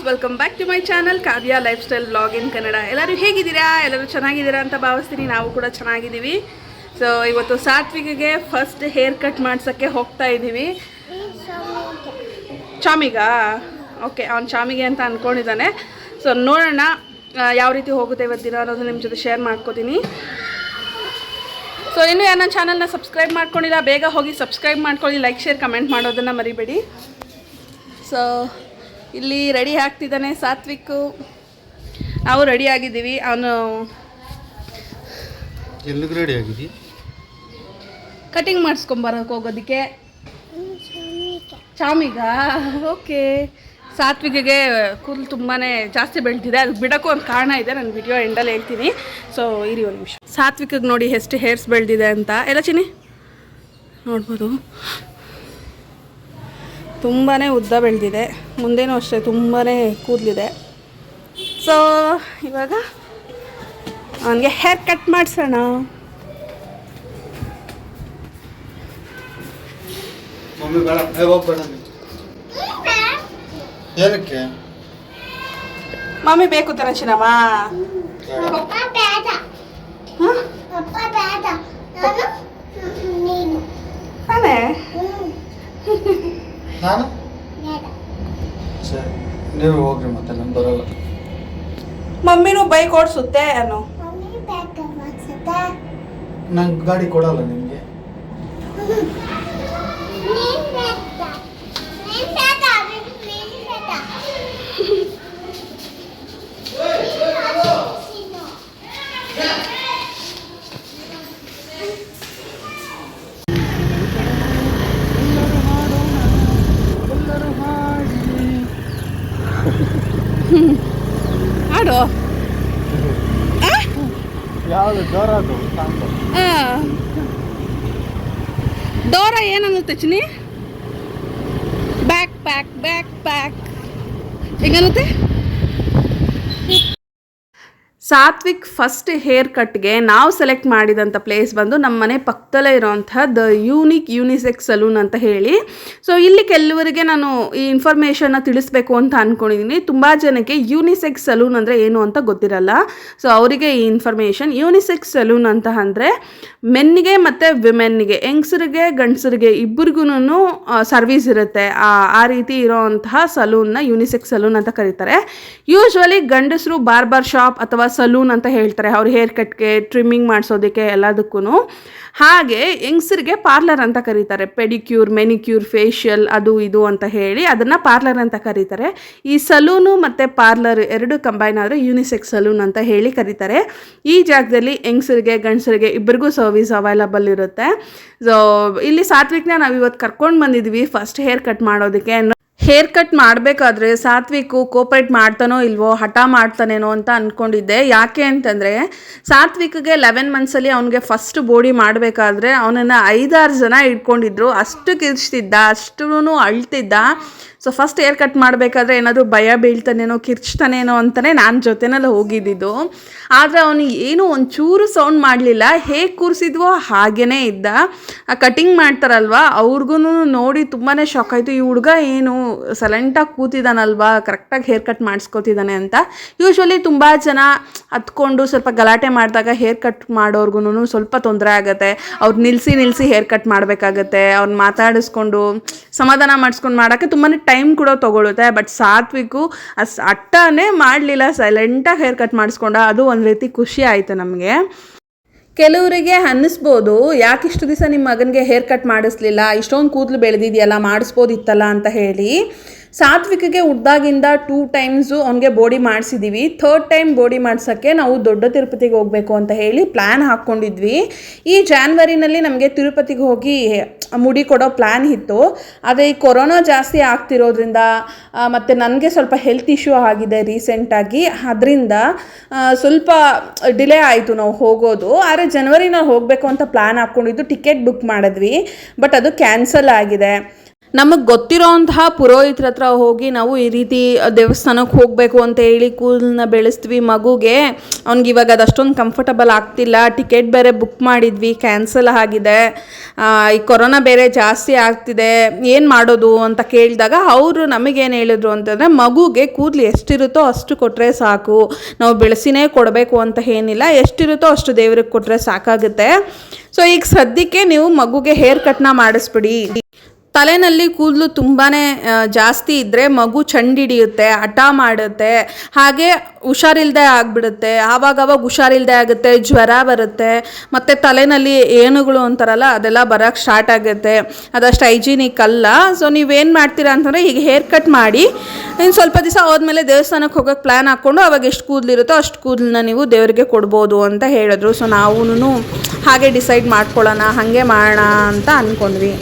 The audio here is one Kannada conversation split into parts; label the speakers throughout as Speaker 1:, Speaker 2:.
Speaker 1: Welcome back to my channel Kavya lifestyle vlog in Kannada. ಎಲ್ಲರೂ ಹೇಗಿದ್ದೀರಾ? ಎಲ್ಲರೂ ಚೆನ್ನಾಗಿದ್ದೀರಾ ಅಂತ ಭಾವಿಸ್ತೀನಿ. ನಾವು ಕೂಡ ಚೆನ್ನಾಗಿದ್ದೀವಿ. ಸೊ ಇವತ್ತು ಸಾತ್ವಿಕಿಗೆ ಫಸ್ಟ್ ಹೇರ್ ಕಟ್ ಮಾಡ್ಸೋಕ್ಕೆ ಹೋಗ್ತಾ ಇದ್ದೀವಿ. ಚಾಮಿಗಾ? ಓಕೆ, ಅವ್ನು ಚಾಮಿಗೆ ಅಂತ ಅಂದ್ಕೊಂಡಿದ್ದಾನೆ. ಸೊ ನೋಡೋಣ ಯಾವ ರೀತಿ ಹೋಗುತ್ತೆ ಇವತ್ತು ದಿನ ಅನ್ನೋದು ನಿಮ್ಮ ಜೊತೆ ಶೇರ್ ಮಾಡ್ಕೋತೀನಿ. ಸೊ ಇನ್ನೂ ಯಾರು ನನ್ನ ಚಾನಲ್ನ ಸಬ್ಸ್ಕ್ರೈಬ್ ಮಾಡ್ಕೊಂಡಿಲ್ಲ, ಬೇಗ ಹೋಗಿ ಸಬ್ಸ್ಕ್ರೈಬ್ ಮಾಡ್ಕೊಳ್ಳಿ, ಲೈಕ್ ಶೇರ್ ಕಮೆಂಟ್ ಮಾಡೋದನ್ನು ಮರಿಬೇಡಿ. ಸೊ ಇಲ್ಲಿ ರೆಡಿ ಆಗ್ತಿದ್ದಾನೆ ಸಾತ್ವಿಕ್. ನಾವು ರೆಡಿ ಆಗಿದ್ದೀವಿ. ಅವನು
Speaker 2: ಎಲ್ಲಿಗೆ ರೆಡಿ ಆಗಿದ್ದೀವಿ?
Speaker 1: ಕಟಿಂಗ್ ಮಾಡಿಸ್ಕೊಂಬರೋಕೆ ಹೋಗೋದಕ್ಕೆ. ಚಾಮಿಗ? ಓಕೆ. ಸಾತ್ವಿಕಿಗೆ ಕೂದಲು ತುಂಬಾ ಜಾಸ್ತಿ ಬೆಳೆದಿದೆ. ಅದಕ್ಕೆ ಬಿಡೋಕ್ಕೂ ಒಂದು ಕಾರಣ ಇದೆ, ನಾನು ವಿಡಿಯೋ ಎಂಡಲ್ಲಿ ಹೇಳ್ತೀನಿ. ಸೊ ಇರಿ ಒಂದು ನಿಮಿಷ. ಸಾತ್ವಿಕಿಗೆ ನೋಡಿ ಎಷ್ಟು ಹೇರ್ಸ್ ಬೆಳೆದಿದೆ ಅಂತ. ಎಲ್ಲ ಚಿನ್ನಿ ನೋಡ್ಬೋದು, ತುಂಬಾ ಉದ್ದ ಬೆಳೆದಿದೆ. ಮುಂದೇನೂ ಅಷ್ಟೇ ತುಂಬಾ ಕೂದಲಿದೆ. ಸೊ ಇವಾಗ ಅವನಿಗೆ ಹೇರ್ ಕಟ್ ಮಾಡಿಸೋಣ.
Speaker 2: ಮಮ್ಮಿ ಬೇಡ, ಹೋಗ್ಬೇಡ. ಏನಕ್ಕೆ
Speaker 1: ಮಮ್ಮಿ ಬೇಕು ತಾನೆ ಚಿನ್ನಮ್ಮ? ತಾನೇ?
Speaker 2: ನಾನು ಸರಿ, ನೀವು ಹೋಗ್ರಿ, ಮತ್ತೆ ನಾನು ಬರಲ್ಲ.
Speaker 1: ಮಮ್ಮಿನೂ ಬೈಕ್ ಓಡಿಸುತ್ತೆ ಅನ್ನೋ.
Speaker 2: ನಂಗೆ ಗಾಡಿ ಕೊಡಲ್ಲ ನಿಮಗೆ.
Speaker 1: ಆಡೋ
Speaker 2: ಯಾವುದು ಜೋರದು?
Speaker 1: ಡೋರ ಏನನ್ನುತ್ತೆ Chini? Backpack backpack ಹೇಗನ್ನುತ್ತೆ? ಸಾತ್ವಿಕ್ ಫಸ್ಟ್ ಹೇರ್ ಕಟ್ಗೆ ನಾವು ಸೆಲೆಕ್ಟ್ ಮಾಡಿದಂಥ ಪ್ಲೇಸ್ ಬಂದು ನಮ್ಮ ಮನೆ ಪಕ್ಕದಲ್ಲೇ ಇರೋವಂಥ ದ ಯೂನಿಕ್ ಯೂನಿಸೆಕ್ಸ್ ಸಲೂನ್ ಅಂತ ಹೇಳಿ. ಸೊ ಇಲ್ಲಿ ಕೆಲವರಿಗೆ ನಾನು ಈ ಇನ್ಫಾರ್ಮೇಷನ್ನ ತಿಳಿಸ್ಬೇಕು ಅಂತ ಅಂದ್ಕೊಂಡಿದ್ದೀನಿ. ತುಂಬ ಜನಕ್ಕೆ ಯೂನಿಸೆಕ್ಸ್ ಸಲೂನ್ ಅಂದರೆ ಏನು ಅಂತ ಗೊತ್ತಿರಲ್ಲ. ಸೊ ಅವರಿಗೆ ಈ ಇನ್ಫಾರ್ಮೇಷನ್. ಯೂನಿಸೆಕ್ಸ್ ಸಲೂನ್ ಅಂತ ಅಂದರೆ ಮೆನ್ನಿಗೆ ಮತ್ತು ವಿಮೆನ್ನಿಗೆ, ಹೆಂಗಸರಿಗೆ ಗಂಡಸರಿಗೆ ಇಬ್ಬರಿಗೂ ಸರ್ವಿಸ್ ಇರುತ್ತೆ. ಆ ರೀತಿ ಇರೋವಂತಹ ಸಲೂನ್ನ ಯೂನಿಸೆಕ್ಸ್ ಸಲೂನ್ ಅಂತ ಕರೀತಾರೆ. ಯೂಶ್ವಲಿ ಗಂಡಸರು ಬಾರ್ಬರ್ ಶಾಪ್ ಅಥವಾ ಸಲೂನ್ ಅಂತ ಹೇಳ್ತಾರೆ, ಅವ್ರ ಹೇರ್ ಕಟ್ಗೆ ಟ್ರಿಮ್ಮಿಂಗ್ ಮಾಡಿಸೋದಕ್ಕೆ ಎಲ್ಲದಕ್ಕೂ. ಹಾಗೆ ಹೆಂಗಸರಿಗೆ ಪಾರ್ಲರ್ ಅಂತ ಕರೀತಾರೆ. ಪೆಡಿಕ್ಯೂರ್, ಮೆನಿಕ್ಯೂರ್, ಫೇಶಿಯಲ್ ಅದು ಇದು ಅಂತ ಹೇಳಿ ಅದನ್ನು ಪಾರ್ಲರ್ ಅಂತ ಕರೀತಾರೆ. ಈ ಸಲೂನು ಮತ್ತು ಪಾರ್ಲರ್ ಎರಡು ಕಂಬೈನ್ ಆದರೆ ಯೂನಿಸೆಕ್ಸ್ ಸಲೂನ್ ಅಂತ ಹೇಳಿ ಕರೀತಾರೆ. ಈ ಜಾಗದಲ್ಲಿ ಹೆಂಗಸರಿಗೆ ಗಂಡಸರಿಗೆ ಇಬ್ಬರಿಗೂ ಸರ್ವಿಸ್ ಅವೈಲಬಲ್ ಇರುತ್ತೆ. ಸೊ ಇಲ್ಲಿ ಸಾತ್ವಿಕ್ನ ನಾವು ಇವತ್ತು ಕರ್ಕೊಂಡು ಬಂದಿದ್ವಿ ಫಸ್ಟ್ ಹೇರ್ ಕಟ್ ಮಾಡೋದಕ್ಕೆ. ಹೇರ್ ಕಟ್ ಮಾಡಬೇಕಾದ್ರೆ ಸಾತ್ವಿಕು ಕೋಪರೇಟ್ ಮಾಡ್ತಾನೋ ಇಲ್ವೋ, ಹಠ ಮಾಡ್ತಾನೇನೋ ಅಂತ ಅಂದ್ಕೊಂಡಿದ್ದೆ. ಯಾಕೆ ಅಂತಂದರೆ ಸಾತ್ವಿಕ್ಗೆ 11 ಮಂತ್ಸಲ್ಲಿ ಅವನಿಗೆ ಫಸ್ಟ್ ಬೋಡಿ ಮಾಡಬೇಕಾದ್ರೆ ಅವನನ್ನು 5-6 ಜನ ಇಟ್ಕೊಂಡಿದ್ರು. ಅಷ್ಟು ಕಿರ್ಚ್ತಿದ್ದ, ಅಷ್ಟೂ ಅಳ್ತಿದ್ದ. ಸೊ ಫಸ್ಟ್ ಹೇರ್ ಕಟ್ ಮಾಡಬೇಕಾದ್ರೆ ಏನಾದರೂ ಭಯ ಬೀಳ್ತಾನೇನೋ, ಕಿರ್ಚ್ತಾನೇನೋ ಅಂತಲೇ ನಾನು ಜೊತೆನಲ್ಲಿ ಹೋಗಿದ್ದಿದ್ದು. ಆದರೆ ಅವನು ಏನು ಒಂಚೂರು ಸೌಂಡ್ ಮಾಡಲಿಲ್ಲ. ಹೇಗೆ ಕೂರಿಸಿದ್ವೋ ಹಾಗೇ ಇದ್ದ. ಆ ಕಟಿಂಗ್ ಮಾಡ್ತಾರಲ್ವ ಅವ್ರಿಗೂ ನೋಡಿ ತುಂಬಾ ಶಾಕ್ ಆಯಿತು. ಈ ಹುಡುಗ ಏನು ಸೈಲೆಂಟಾಗಿ ಕೂತಿದ್ದಾನಲ್ವಾ, ಕರೆಕ್ಟಾಗಿ ಹೇರ್ ಕಟ್ ಮಾಡಿಸ್ಕೊತಿದ್ದಾನೆ ಅಂತ. ಯೂಶ್ವಲಿ ತುಂಬ ಜನ ಹತ್ಕೊಂಡು ಸ್ವಲ್ಪ ಗಲಾಟೆ ಮಾಡಿದಾಗ ಹೇರ್ ಕಟ್ ಮಾಡೋರ್ಗು ಸ್ವಲ್ಪ ತೊಂದರೆ ಆಗುತ್ತೆ. ಅವ್ರು ನಿಲ್ಲಿಸಿ ಹೇರ್ ಕಟ್ ಮಾಡಬೇಕಾಗತ್ತೆ. ಅವ್ರನ್ನ ಮಾತಾಡಿಸ್ಕೊಂಡು ಸಮಾಧಾನ ಮಾಡಿಸ್ಕೊಂಡು ಮಾಡೋಕ್ಕೆ ತುಂಬಾ ಟೈಮ್ ಕೂಡ ತೊಗೊಳುತ್ತೆ. ಬಟ್ ಸಾತ್ವಿಕು ಅಟ್ಟನೇ ಮಾಡಲಿಲ್ಲ, ಸೈಲೆಂಟಾಗಿ ಹೇರ್ ಕಟ್ ಮಾಡಿಸ್ಕೊಂಡ. ಅದು ಒಂದು ರೀತಿ ಖುಷಿ ಆಯಿತು ನಮಗೆ. ಕೆಲವರಿಗೆ ಅನ್ನಿಸ್ಬೋದು, ಯಾಕಿಷ್ಟು ದಿವಸ ನಿಮ್ಮ ಮಗನಿಗೆ ಹೇರ್ ಕಟ್ ಮಾಡಿಸ್ಲಿಲ್ಲ, ಇಷ್ಟೊಂದು ಕೂದಲು ಬೆಳೆದಿದೆಯಲ್ಲ, ಮಾಡಿಸ್ಬೋದಿತ್ತಲ್ಲ ಅಂತ ಹೇಳಿ. ಸಾತ್ವಿಕಿಗೆ ಉದ್ದಾಗಿಂದ 2 ಟೈಮ್ಸು ಅವನಿಗೆ ಬೋಡಿ ಮಾಡಿಸಿದ್ದೀವಿ. 3rd ಟೈಮ್ ಬೋಡಿ ಮಾಡ್ಸೋಕ್ಕೆ ನಾವು ದೊಡ್ಡ ತಿರುಪತಿಗೆ ಹೋಗಬೇಕು ಅಂತ ಹೇಳಿ ಪ್ಲ್ಯಾನ್ ಹಾಕ್ಕೊಂಡಿದ್ವಿ. ಈ ಜಾನ್ವರಿನಲ್ಲಿ ನಮಗೆ ತಿರುಪತಿಗೆ ಹೋಗಿ ಮುಡಿ ಕೊಡೋ ಪ್ಲ್ಯಾನ್ ಇತ್ತು. ಆದರೆ ಈ ಕೊರೋನಾ ಜಾಸ್ತಿ ಆಗ್ತಿರೋದ್ರಿಂದ ಮತ್ತು ನನಗೆ ಸ್ವಲ್ಪ ಹೆಲ್ತ್ ಇಶ್ಯೂ ಆಗಿದೆ ರೀಸೆಂಟಾಗಿ, ಅದರಿಂದ ಸ್ವಲ್ಪ ಡಿಲೇ ಆಯಿತು ನಾವು ಹೋಗೋದು. ಆದರೆ ಜನವರಿನಲ್ಲಿ ಹೋಗಬೇಕು ಅಂತ ಪ್ಲ್ಯಾನ್ ಹಾಕ್ಕೊಂಡಿದ್ದು. ಟಿಕೆಟ್ ಬುಕ್ ಮಾಡಿದ್ವಿ, ಬಟ್ ಅದು ಕ್ಯಾನ್ಸಲ್ ಆಗಿದೆ. ನಮಗೆ ಗೊತ್ತಿರೋಂತಹ ಪುರೋಹಿತರ ಹತ್ರ ಹೋಗಿ ನಾವು ಈ ರೀತಿ ದೇವಸ್ಥಾನಕ್ಕೆ ಹೋಗಬೇಕು ಅಂತ ಹೇಳಿ ಕೂದಲನ್ನ ಬೆಳೆಸ್ತೀವಿ ಮಗುಗೆ. ಅವ್ನಿಗೆ ಇವಾಗ ಅದು ಅಷ್ಟೊಂದು ಕಂಫರ್ಟಬಲ್ ಆಗ್ತಿಲ್ಲ, ಟಿಕೆಟ್ ಬೇರೆ ಬುಕ್ ಮಾಡಿದ್ವಿ, ಕ್ಯಾನ್ಸಲ್ ಆಗಿದೆ, ಈ ಕೊರೋನಾ ಬೇರೆ ಜಾಸ್ತಿ ಆಗ್ತಿದೆ, ಏನು ಮಾಡೋದು ಅಂತ ಕೇಳಿದಾಗ ಅವರು ನಮಗೇನು ಹೇಳಿದ್ರು ಅಂತಂದರೆ, ಮಗುಗೆ ಕೂದಲು ಎಷ್ಟಿರುತ್ತೋ ಅಷ್ಟು ಕೊಟ್ಟರೆ ಸಾಕು, ನಾವು ಬೆಳೆಸಿನೇ ಕೊಡಬೇಕು ಅಂತ ಏನಿಲ್ಲ, ಎಷ್ಟಿರುತ್ತೋ ಅಷ್ಟು ದೇವ್ರಿಗೆ ಕೊಟ್ಟರೆ ಸಾಕಾಗುತ್ತೆ. ಸೊ ಈಗ ಸದ್ಯಕ್ಕೆ ನೀವು ಮಗುಗೆ ಹೇರ್ ಕಟ್ನ ಮಾಡಿಸ್ಬಿಡಿ. ತಲೆಯಲ್ಲಿ ಕೂದಲು ತುಂಬಾ ಜಾಸ್ತಿ ಇದ್ದರೆ ಮಗು ಚಂಡಿಡಿಯುತ್ತೆ, ಹಠ ಮಾಡುತ್ತೆ, ಹಾಗೆ ಹುಷಾರಿಲ್ಲದೆ ಆಗಿಬಿಡುತ್ತೆ, ಆವಾಗವಾಗ ಹುಷಾರಿಲ್ಲದೆ ಆಗುತ್ತೆ, ಜ್ವರ ಬರುತ್ತೆ, ಮತ್ತು ತಲೆಯಲ್ಲಿ ಏನುಗಳು ಅಂತಾರಲ್ಲ ಅದೆಲ್ಲ ಬರೋಕ್ಕೆ ಸ್ಟಾರ್ಟ್ ಆಗುತ್ತೆ. ಅದಷ್ಟು ಹೈಜೀನಿಕ್ ಅಲ್ಲ. ಸೊ ನೀವೇನು ಮಾಡ್ತೀರಾ ಅಂತಂದರೆ ಈಗ ಹೇರ್ ಕಟ್ ಮಾಡಿ ಇನ್ನು ಸ್ವಲ್ಪ ದಿವಸ ಹೋದ್ಮೇಲೆ ದೇವಸ್ಥಾನಕ್ಕೆ ಹೋಗೋಕ್ಕೆ ಪ್ಲ್ಯಾನ್ ಹಾಕ್ಕೊಂಡು ಅವಾಗ ಎಷ್ಟು ಕೂದಲಿರುತ್ತೋ ಅಷ್ಟು ಕೂದಲನ್ನ ನೀವು ದೇವರಿಗೆ ಕೊಡ್ಬೋದು ಅಂತ ಹೇಳಿದ್ರು. ಸೊ ನಾವೂ ಹಾಗೆ ಡಿಸೈಡ್ ಮಾಡ್ಕೊಳ್ಳೋಣ, ಹಾಗೆ ಮಾಡೋಣ ಅಂತ ಅಂದ್ಕೊಂಡ್ವಿ.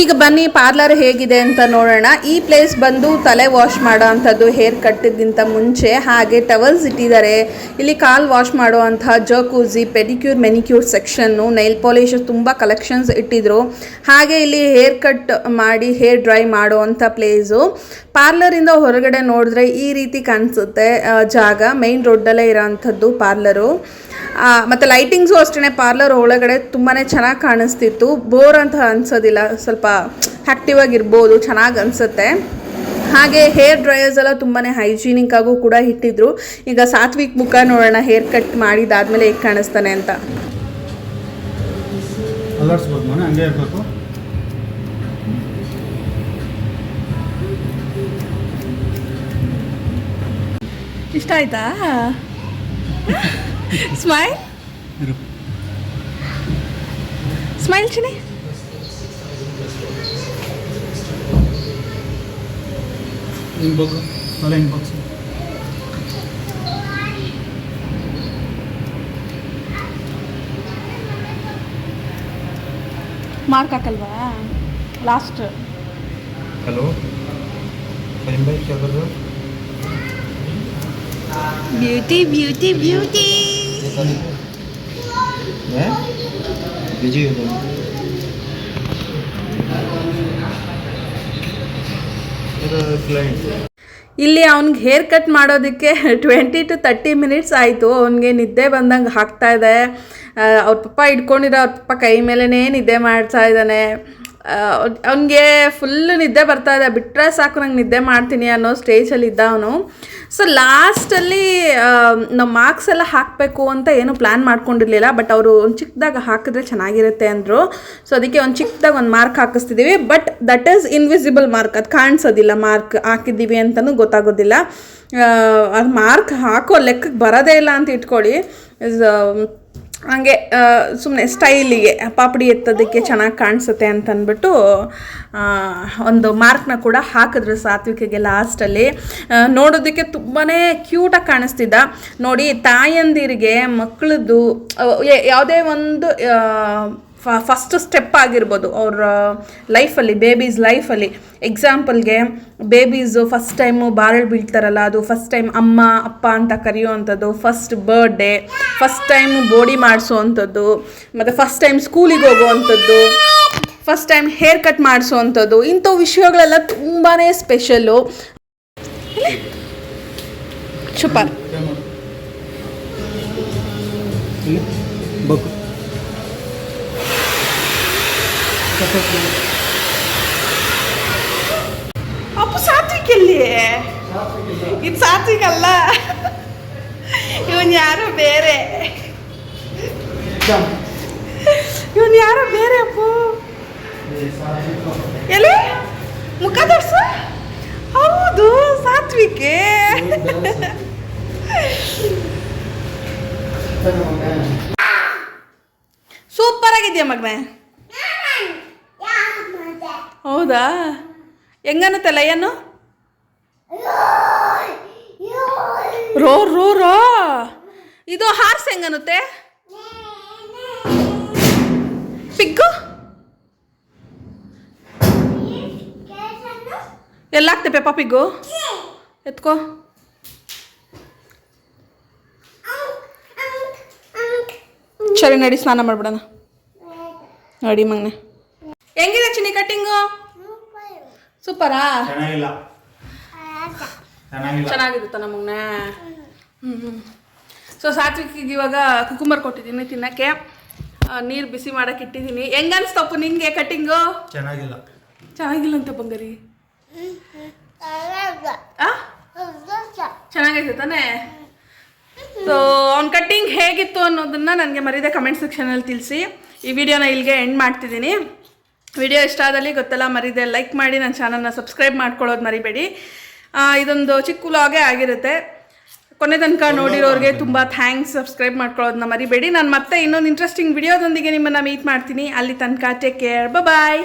Speaker 1: ಈಗ ಬನ್ನಿ ಪಾರ್ಲರ್ ಹೇಗಿದೆ ಅಂತ ನೋಡೋಣ. ಈ ಪ್ಲೇಸ್ ಬಂದು ತಲೆ ವಾಶ್ ಮಾಡೋ ಅಂಥದ್ದು ಹೇರ್ ಕಟ್ಟಿಗಿಂತ ಮುಂಚೆ. ಹಾಗೆ ಟವಲ್ಸ್ ಇಟ್ಟಿದ್ದಾರೆ. ಇಲ್ಲಿ ಕಾಲು ವಾಶ್ ಮಾಡೋ ಅಂತಹ jacuzzi, pedicure, manicure section, nail polish ತುಂಬ ಕಲೆಕ್ಷನ್ಸ್ ಇಟ್ಟಿದ್ರು. ಹಾಗೆ ಇಲ್ಲಿ ಹೇರ್ ಕಟ್ ಮಾಡಿ ಹೇರ್ ಡ್ರೈ ಮಾಡೋ ಅಂಥ ಪ್ಲೇಸು. ಪಾರ್ಲರಿಂದ ಹೊರಗಡೆ ನೋಡಿದ್ರೆ ಈ ರೀತಿ ಕಾಣಿಸುತ್ತೆ ಜಾಗ. ಮೇನ್ ರೋಡಲ್ಲೇ ಇರೋ ಅಂಥದ್ದು ಪಾರ್ಲರು. ಮತ್ತು ಲೈಟಿಂಗ್ಸು ಅಷ್ಟೇ ಪಾರ್ಲರ್ ಒಳಗಡೆ ತುಂಬಾ ಚೆನ್ನಾಗಿ ಕಾಣಿಸ್ತಿತ್ತು. ಬೋರ್ ಅಂತ ಅನ್ಸೋದಿಲ್ಲ, ಸ್ವಲ್ಪ ಆ್ಯಕ್ಟಿವ್ ಆಗಿರ್ಬೋದು, ಚೆನ್ನಾಗಿ ಅನಿಸುತ್ತೆ. ಹಾಗೆ ಹೇರ್ ಡ್ರೈಯರ್ಸ್ ಎಲ್ಲ ತುಂಬಾ ಹೈಜೀನಿಕ್ ಆಗೂ ಕೂಡ ಇಟ್ಟಿದ್ರು. ಈಗ ಸಾತ್ವಿಕ್ ಮುಖ ನೋಡೋಣ ಹೇರ್ ಕಟ್ ಮಾಡಿದಾದ್ಮೇಲೆ ಹೇಗೆ ಕಾಣಿಸ್ತಾನೆ ಅಂತ. ಇಷ್ಟ ಆಯ್ತಾ? Smile smile Chini. ಮಾರ್ಕ್ ಹಾಕಲ್ವಾ ಲಾಸ್ಟ್?
Speaker 2: हेलो फहीम भाई क्या कर रहे हो?
Speaker 1: ब्यूटी ब्यूटी ब्यूटी
Speaker 2: मैं बिजी हूँ.
Speaker 1: ಇಲ್ಲಿ ಅವ್ನಿಗೆ ಹೇರ್ ಕಟ್ ಮಾಡೋದಕ್ಕೆ 20 to 30 ಮಿನಿಟ್ಸ್ ಆಯಿತು. ಅವನಿಗೆ ನಿದ್ದೆ ಬಂದಂಗೆ ಆಗ್ತಾ ಇದೆ. ಅವ್ರ ಪಪ್ಪ ಇಟ್ಕೊಂಡಿರೋ ಅವ್ರ ಪಪ್ಪ ಕೈ ಮೇಲೇ ನಿದ್ದೆ ಮಾಡ್ತಾ ಇದ್ದಾನೆ. ಅವನಿಗೆ ಫುಲ್ಲು ನಿದ್ದೆ ಬರ್ತಾ ಇದೆ. ಬಿಟ್ಟರೆ ಸಾಕು ನಂಗೆ ನಿದ್ದೆ ಮಾಡ್ತೀನಿ ಅನ್ನೋ ಸ್ಟೇಜಲ್ಲಿ ಇದ್ದ ಅವನು. ಸೊ ಲಾಸ್ಟಲ್ಲಿ ನಾವು ಮಾರ್ಕ್ಸ್ ಎಲ್ಲ ಹಾಕಬೇಕು ಅಂತ ಏನು ಪ್ಲ್ಯಾನ್ ಮಾಡ್ಕೊಂಡಿರಲಿಲ್ಲ. ಬಟ್ ಅವರು ಒಂದು ಚಿಕ್ಕದಾಗ ಹಾಕಿದ್ರೆ ಚೆನ್ನಾಗಿರುತ್ತೆ ಅಂದರು. ಸೊ ಅದಕ್ಕೆ ಒಂದು ಚಿಕ್ಕದಾಗ ಒಂದು ಮಾರ್ಕ್ ಹಾಕಿಸ್ತಿದ್ದೀವಿ. But that is invisible mark, ಅದು ಕಾಣಿಸೋದಿಲ್ಲ. ಮಾರ್ಕ್ ಹಾಕಿದ್ದೀವಿ ಅಂತಲೂ ಗೊತ್ತಾಗೋದಿಲ್ಲ. ಅದು ಮಾರ್ಕ್ ಹಾಕೋ ಲೆಕ್ಕಕ್ಕೆ ಬರೋದೇ ಇಲ್ಲ ಅಂತ ಇಟ್ಕೊಳ್ಳಿ. ಹಂಗೆ ಸುಮ್ಮನೆ ಸ್ಟೈಲಿಗೆ ಪಾಪಡಿ ಎತ್ತೋದಕ್ಕೆ ಚೆನ್ನಾಗಿ ಕಾಣಿಸುತ್ತೆ ಅಂತಂದ್ಬಿಟ್ಟು ಒಂದು ಮಾರ್ಕ್ನ ಕೂಡ ಹಾಕಿದ್ರು ಸಾತ್ವಿಕಿಗೆ ಲಾಸ್ಟಲ್ಲಿ. ನೋಡೋದಕ್ಕೆ ತುಂಬಾ ಕ್ಯೂಟಾಗಿ ಕಾಣಿಸ್ತಿದ್ದ. ನೋಡಿ, ತಾಯಂದಿರಿಗೆ ಮಕ್ಕಳದ್ದು ಯಾವುದೇ ಒಂದು ಫಸ್ಟ್ ಸ್ಟೆಪ್ ಆಗಿರ್ಬೋದು ಅವ್ರ ಲೈಫಲ್ಲಿ, ಬೇಬೀಸ್ ಲೈಫಲ್ಲಿ. ಎಕ್ಸಾಂಪಲ್ಗೆ ಬೇಬೀಸು ಫಸ್ಟ್ ಟೈಮು ಬಾರಳು ಬೀಳ್ತಾರಲ್ಲ, ಅದು ಫಸ್ಟ್ ಟೈಮ್ ಅಮ್ಮ ಅಪ್ಪ ಅಂತ ಕರೆಯುವಂಥದ್ದು, ಫಸ್ಟ್ ಬರ್ಡೇ, ಫಸ್ಟ್ ಟೈಮ್ ಬೋಡಿ ಮಾಡಿಸೋವಂಥದ್ದು, ಮತ್ತು ಫಸ್ಟ್ ಟೈಮ್ ಸ್ಕೂಲಿಗೆ ಹೋಗುವಂಥದ್ದು, ಫಸ್ಟ್ ಟೈಮ್ ಹೇರ್ ಕಟ್ ಮಾಡಿಸೋವಂಥದ್ದು, ಇಂಥ ವಿಷಯಗಳೆಲ್ಲ ತುಂಬಾ ಸ್ಪೆಷಲ್ಲು. ಸೂಪರ್. ಅಪ್ಪ ಸಾತ್ವಿಕ್ ಎಲ್ಲಿ? ಇದು ಸಾತ್ವಿಕ್ ಅಲ್ಲ, ಇವನ್ ಯಾರೋ ಬೇರೆ, ಇವನ್ ಯಾರೋ ಬೇರೆ. ಅಪ್ಪು ಎಲ್ಲಿ ಮುಖ ತೋರ್ಸು. ಹೌದು, ಸಾತ್ವಿಕೆ. ಸೂಪರ್ ಆಗಿದೆಯಾ ಮಗನೇ? ಹೌದಾ? ಹೆಂಗನ್ನುತ್ತೆ ಲಯನು? ರೋ ರೋ ರೋ. ಇದು ಹಾರ್ಸ್ ಹೆಂಗನ್ನುತ್ತೆ? ಪಿಗ್ಗು ಎಲ್ಲಾಗ್ತೆ ಪೆಪ್ಪ ಪಿಗ್ಗು? ಎತ್ಕೋ. ಸರಿ ನಡಿ, ಸ್ನಾನ ಮಾಡ್ಬಿಡೋಣ. ನೋಡಿ ಮಗನೆ, ಹೆಂಗಿದೆ ಚಿನ್ನಿ ಕಟ್ಟಿಂಗು? ಸೂಪರಾ?
Speaker 2: ಚೆನ್ನಾಗಿಲ್ಲ.
Speaker 1: ಚೆನ್ನಾಗಿರುತ್ತಾ ನಮ್ಮನೆ? ಸೊ ಸಾತ್ವಿಕಿಗೆ ಇವಾಗ ಕುಕುಂಬರ್ ಕೊಟ್ಟಿದ್ದೀನಿ ತಿನ್ನಕ್ಕೆ. ನೀರು ಬಿಸಿ ಮಾಡಕ್ಕೆ ಇಟ್ಟಿದ್ದೀನಿ. ಹೆಂಗ ಅನ್ಸ್ತಪ್ಪು ನಿಂಗೆ ಕಟ್ಟಿಂಗು? ಚೆನ್ನಾಗಿಲ್ಲ ಅಂತ ಬಂಗಾರಿ. ಚೆನ್ನಾಗೈತೆ ತಾನೇ? ಸೊ ಅವ್ನ ಕಟ್ಟಿಂಗ್ ಹೇಗಿತ್ತು ಅನ್ನೋದನ್ನ ನನಗೆ ಮರೀದೆ ಕಮೆಂಟ್ ಸೆಕ್ಷನಲ್ಲಿ ತಿಳಿಸಿ. ಈ ವಿಡಿಯೋನ ಇಲ್ಲಿಗೆ ಎಂಡ್ ಮಾಡ್ತಿದ್ದೀನಿ. ವಿಡಿಯೋ ಇಷ್ಟ ಆದಲ್ಲಿ ಗೊತ್ತಲ್ಲ ಮರೀದೆ ಲೈಕ್ ಮಾಡಿ, ನನ್ನ ಚಾನಲ್ನ ಸಬ್ಸ್ಕ್ರೈಬ್ ಮಾಡ್ಕೊಳ್ಳೋದು ಮರಿಬೇಡಿ. ಇದೊಂದು ಚಿಕ್ಕ ವ್ಲಾಗೇ ಆಗಿರುತ್ತೆ. ಕೊನೆ ತನಕ ನೋಡಿರೋರಿಗೆ ತುಂಬ ಥ್ಯಾಂಕ್ಸ್. ಸಬ್ಸ್ಕ್ರೈಬ್ ಮಾಡ್ಕೊಳ್ಳೋದನ್ನ ಮರಿಬೇಡಿ. ನಾನು ಮತ್ತೆ ಇನ್ನೊಂದು ಇಂಟ್ರೆಸ್ಟಿಂಗ್ ವಿಡಿಯೋದೊಂದಿಗೆ ನಿಮ್ಮನ್ನು ಮೀಟ್ ಮಾಡ್ತೀನಿ. ಅಲ್ಲಿ ತನಕ ಟೇಕ್ ಕೇರ್. ಬಾಯ್.